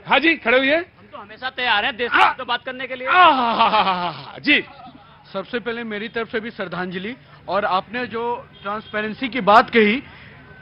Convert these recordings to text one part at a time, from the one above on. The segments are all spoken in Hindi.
हाँ जी, खड़े हुए। हम तो हमेशा तैयार हैं देश की तो बात करने के लिए। जी, सबसे पहले मेरी तरफ से भी श्रद्धांजलि। और आपने जो ट्रांसपेरेंसी की बात कही,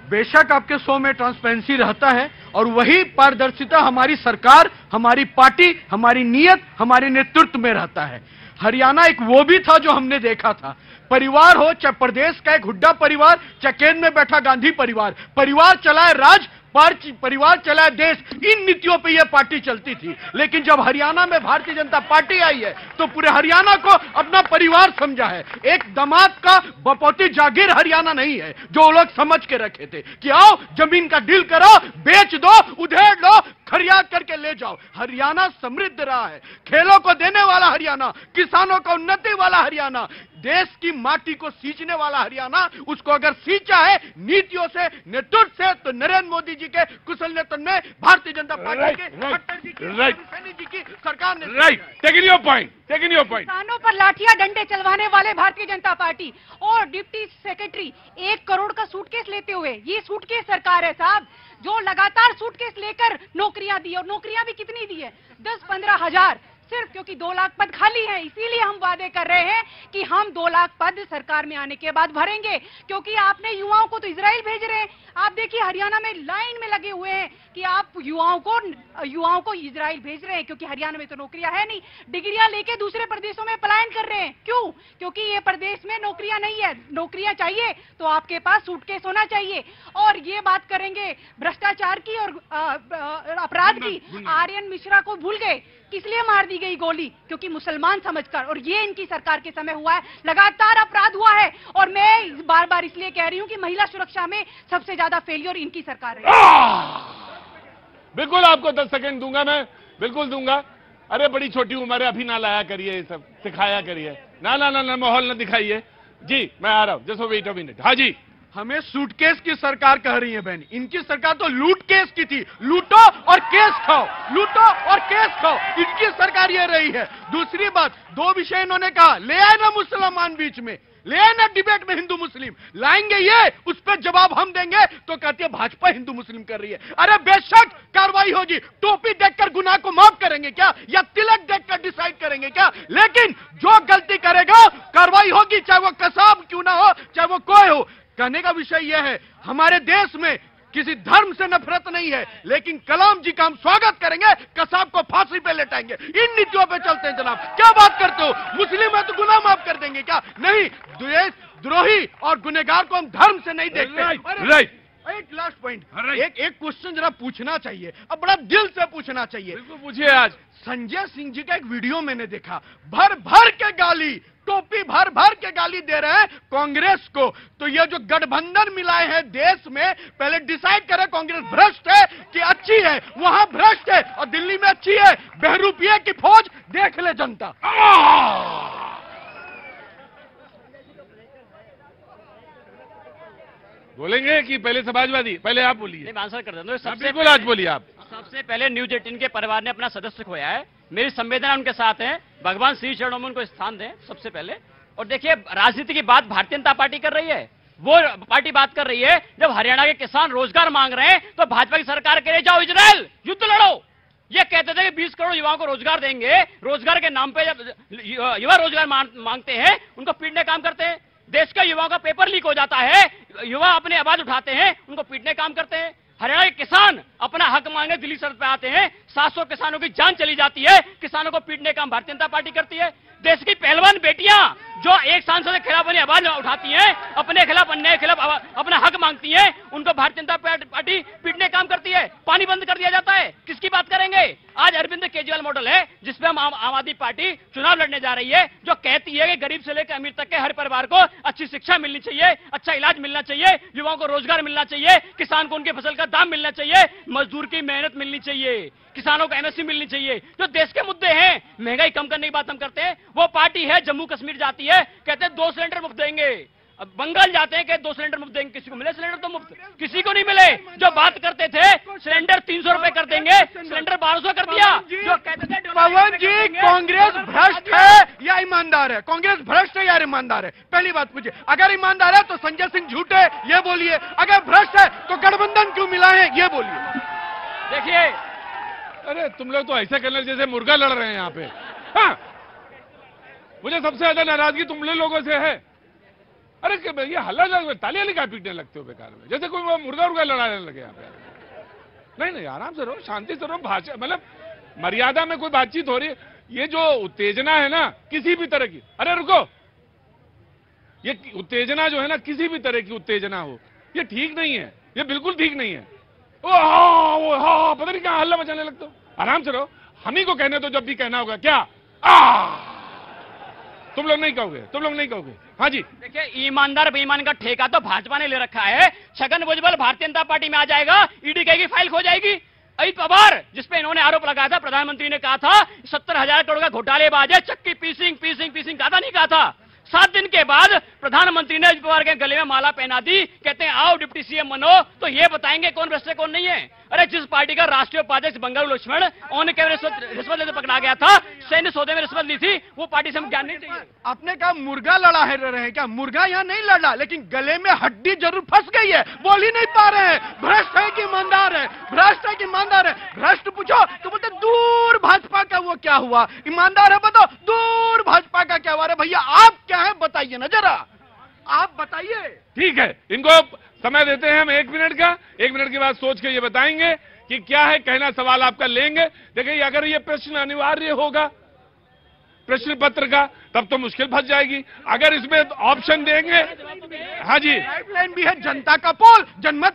बेशक आपके शो में ट्रांसपेरेंसी रहता है और वही पारदर्शिता हमारी सरकार, हमारी पार्टी, हमारी नियत, हमारे नेतृत्व में रहता है। हरियाणा एक वो भी था जो हमने देखा था। परिवार हो, चाहे प्रदेश का एक हुड्डा परिवार, चाहे केंद्र में बैठा गांधी परिवार, परिवार चलाए राज, परिवार चलाए देश, इन नीतियों पे यह पार्टी चलती थी। लेकिन जब हरियाणा में भारतीय जनता पार्टी आई है तो पूरे हरियाणा को अपना परिवार समझा है। एक दामाद का बपौती जागीर हरियाणा नहीं है जो वो लोग समझ के रखे थे कि आओ जमीन का डील करो, बेच दो, उधेड़ लो, खरियाद करके ले जाओ। हरियाणा समृद्ध रहा है, खेलों को देने वाला हरियाणा, किसानों को उन्नति वाला हरियाणा, देश की माटी को सींचने वाला हरियाणा। उसको अगर सींचा है नीतियों से, नेतृत्व से, तो नरेंद्र मोदी जी के कुशल नेतृत्व में, भारतीय जनता पार्टी के खट्टर जी की, सैनी जी की सरकार ने। Right, taking your point. किसानों पर लाठियां डंडे चलवाने वाले भारतीय जनता पार्टी और डिप्टी सेक्रेटरी 1 करोड़ का सूटकेस लेते हुए, ये सूटकेस सरकार है साहब जो लगातार सूटकेस लेकर नौकरियां दी। और नौकरियां भी कितनी दी है? 10-15 हजार, सिर्फ क्योंकि 2 लाख पद खाली हैं। इसीलिए हम वादे कर रहे हैं कि हम 2 लाख पद सरकार में आने के बाद भरेंगे, क्योंकि आपने युवाओं को तो इजराइल भेज रहे हैं। आप देखिए हरियाणा में लाइन में लगे हुए हैं कि आप युवाओं को इजराइल भेज रहे हैं, क्योंकि हरियाणा में तो नौकरियां है नहीं। डिग्रियां लेके दूसरे प्रदेशों में पलायन कर रहे हैं। क्यों? क्योंकि ये प्रदेश में नौकरियां नहीं है। नौकरियां चाहिए तो आपके पास सूटकेस होना चाहिए। और ये बात करेंगे भ्रष्टाचार की और अपराध की। आर्यन मिश्रा को भूल गए, किस लिए मार दी गई गोली? क्योंकि मुसलमान समझकर। और ये इनकी सरकार के समय हुआ है, लगातार अपराध हुआ है। और मैं बार बार इसलिए कह रही हूं कि महिला सुरक्षा में सबसे ज्यादा फेलियर इनकी सरकार है। बिल्कुल आपको 10 सेकंड दूंगा मैं, बिल्कुल दूंगा। अरे बड़ी छोटी उम्र है, अभी ना लाया करिए, ये सब सिखाया करिए, ना ना ना, ना माहौल ना दिखाइए। जी मैं आ रहा हूं, जस्ट वेट अ मिनट। हाँ जी, हमें सूटकेस की सरकार कह रही है बहन, इनकी सरकार तो लूट केस की थी। लूटो और केस खाओ, लूटो और केस खाओ, इनकी सरकार ये रही है। दूसरी बात, 2 विषय इन्होंने कहा, ले आए ना मुसलमान बीच में, ले आए ना डिबेट में हिंदू मुस्लिम, लाएंगे ये, उस पर जवाब हम देंगे। तो कहती है भाजपा हिंदू मुस्लिम कर रही है। अरे बेशक कार्रवाई होगी, टोपी देखकर गुनाह को माफ करेंगे क्या, या तिलक देखकर डिसाइड करेंगे क्या? लेकिन जो गलती करेगा कार्रवाई होगी, चाहे वो कसाब क्यों ना हो, चाहे वो कोई हो। कहने का विषय यह है, हमारे देश में किसी धर्म से नफरत नहीं है, लेकिन कलाम जी का हम स्वागत करेंगे, कसाब को फांसी पे लेटाएंगे। इन नीतियों पे चलते हैं जनाब। क्या बात करते हो? मुस्लिम है तो गुनाह माफ कर देंगे क्या? नहीं, देशद्रोही और गुनहगार को हम धर्म से नहीं देखते। राइट। एक लास्ट पॉइंट, एक क्वेश्चन जरा पूछना चाहिए, अब बड़ा दिल से पूछना चाहिए। बिल्कुल पूछिए। आज संजय सिंह जी का एक वीडियो मैंने देखा, भर भर के गाली, टोपी भर भर के गाली दे रहे हैं कांग्रेस को। तो ये जो गठबंधन मिलाए हैं देश में, पहले डिसाइड करें कांग्रेस भ्रष्ट है कि अच्छी है। वहां भ्रष्ट है और दिल्ली में अच्छी है। बहरूपिये की फौज देख ले जनता। बोलेंगे कि पहले समाजवादी? पहले आप बोलिए। मैं आंसर कर देता हूं। सबसे बिल्कुल आज बोलिए आप। सबसे पहले न्यूज 18 के परिवार ने अपना सदस्य खोया है, मेरी संवेदना उनके साथ है। भगवान श्री चरणों में उनको स्थान दें सबसे पहले। और देखिए राजनीति की बात भारतीय जनता पार्टी कर रही है, वो पार्टी बात कर रही है जब हरियाणा के किसान रोजगार मांग रहे हैं तो भाजपा की सरकार कह रही जाओ इजराइल युद्ध लड़ो। ये कहते थे कि 20 करोड़ युवाओं को रोजगार देंगे, रोजगार के नाम पे जब युवा रोजगार मांगते हैं उनको पीटने काम करते हैं। देश के युवाओं का पेपर लीक हो जाता है, युवा अपनी आवाज उठाते हैं, उनको पीटने काम करते हैं। हरियाणा के किसान अपना हक मांगने दिल्ली सड़क पे आते हैं, 700 किसानों की जान चली जाती है, किसानों को पीटने काम भारतीय जनता पार्टी करती है। देश की पहलवान बेटियां जो एक सांसद के खिलाफ अपनी आवाज उठाती हैं, अपने खिलाफ अन्याय के खिलाफ अपना हक मांगती हैं, उनको भारतीय जनता पार्टी पीटने काम करती है। पानी बंद कर दिया जाता है, किसकी बात करेंगे? आज अरविंद केजरीवाल मॉडल है जिसपे हम आम आदमी पार्टी चुनाव लड़ने जा रही है, जो कहती है कि गरीब से लेकर अमीर तक के हर परिवार को अच्छी शिक्षा मिलनी चाहिए, अच्छा इलाज मिलना चाहिए, युवाओं को रोजगार मिलना चाहिए, किसान को उनकी फसल का दाम मिलना चाहिए, मजदूर की मेहनत मिलनी चाहिए, किसानों को एमएसपी मिलनी चाहिए। जो देश के मुद्दे हैं, महंगाई कम करने की बात हम करते हैं। वो पार्टी है जम्मू कश्मीर जाती है, कहते हैं 2 सिलेंडर मुफ्त देंगे। अब बंगाल जाते हैं कि 2 सिलेंडर मुफ्त देंगे, किसी को मिले सिलेंडर तो मुफ्त, किसी को नहीं मिले। जो बात करते थे सिलेंडर 300 रुपए कर देंगे, सिलेंडर 1200 कर दिया। जो कहते थे पवन जी कांग्रेस भ्रष्ट है या ईमानदार है? कांग्रेस भ्रष्ट है या ईमानदार है? पहली बात पूछिए। अगर ईमानदार है तो संजय सिंह झूठे, ये बोलिए। अगर भ्रष्ट है तो गठबंधन क्यों मिला है, ये बोलिए। देखिए अरे तुम लोग तो ऐसे करने जैसे मुर्गा लड़ रहे हैं यहाँ पे। हाँ, मुझे सबसे ज्यादा नाराजगी तुम लोगों से है। अरे ये हल्ला तालियां लिखा पीटने लगते हो बेकार में, जैसे कोई मुर्गा उर्गा लड़ाने लगे यहाँ पे। नहीं नहीं, आराम से रहो, शांति से रहो, भाषा मतलब मर्यादा में कोई बातचीत हो रही है। ये जो उत्तेजना है ना किसी भी तरह की, अरे रुको, ये उत्तेजना जो है ना किसी भी तरह की उत्तेजना हो, ये ठीक नहीं है, ये बिल्कुल ठीक नहीं है। ओ हाँ, पता नहीं क्या हल्ला मचाने लगते हो। आराम से रहो, हम ही को कहने तो जब भी कहना होगा। क्या तुम लोग नहीं कहोगे? तुम लोग नहीं कहोगे? हाँ जी। देखिए, ईमानदार बेईमान का ठेका तो भाजपा ने ले रखा है। छगन भुजबल भारतीय जनता पार्टी में आ जाएगा, ईडी कहेगी फाइल खो जाएगी। अजित पवार, जिसपे इन्होंने आरोप लगाया था, प्रधानमंत्री ने कहा था 70,000 करोड़ का घोटालेबाज है, चक्की पीसिंग पीसिंग पीसिंग कहा था, नहीं कहा था। 7 दिन के बाद प्रधानमंत्री ने अजित पवार के गले में माला पहना दी, कहते हैं आओ डिप्टी सीएम बनो, तो ये बताएंगे कौन भ्रष्ट है कौन नहीं है। अरे जिस पार्टी का राष्ट्रीय उपाध्यक्ष बंगारू लक्ष्मण ऑन कैमरे रिश्वत लेते पकड़ा गया था, सैन्य सौदे में रिश्वत ली थी, वो पार्टी से हम ज्ञान नहीं चाहिए। आपने कहा मुर्गा लड़ा है रहे, क्या मुर्गा यहाँ नहीं लड़ा, लेकिन गले में हड्डी जरूर फंस गई है, बोल ही नहीं पा रहे हैं। भ्रष्ट है कि ईमानदार है, भ्रष्ट है कि ईमानदार है। भ्रष्ट पूछो तो बोलते दूर भाजपा का वो क्या हुआ, ईमानदार है बताओ दूर भाजपा का क्या हुआ। अरे भैया आप क्या है बताइए ना जरा, आप बताइए। ठीक है, इनको समय देते हैं हम 1 मिनट का। 1 मिनट के बाद सोच के ये बताएंगे कि क्या है कहना, सवाल आपका लेंगे। देखिए, अगर ये प्रश्न अनिवार्य होगा प्रश्न पत्र का, तब तो मुश्किल फंस जाएगी। अगर इसमें ऑप्शन देंगे, हाँ जी, लाइफलाइन भी है, जनता का पोल, जनमत।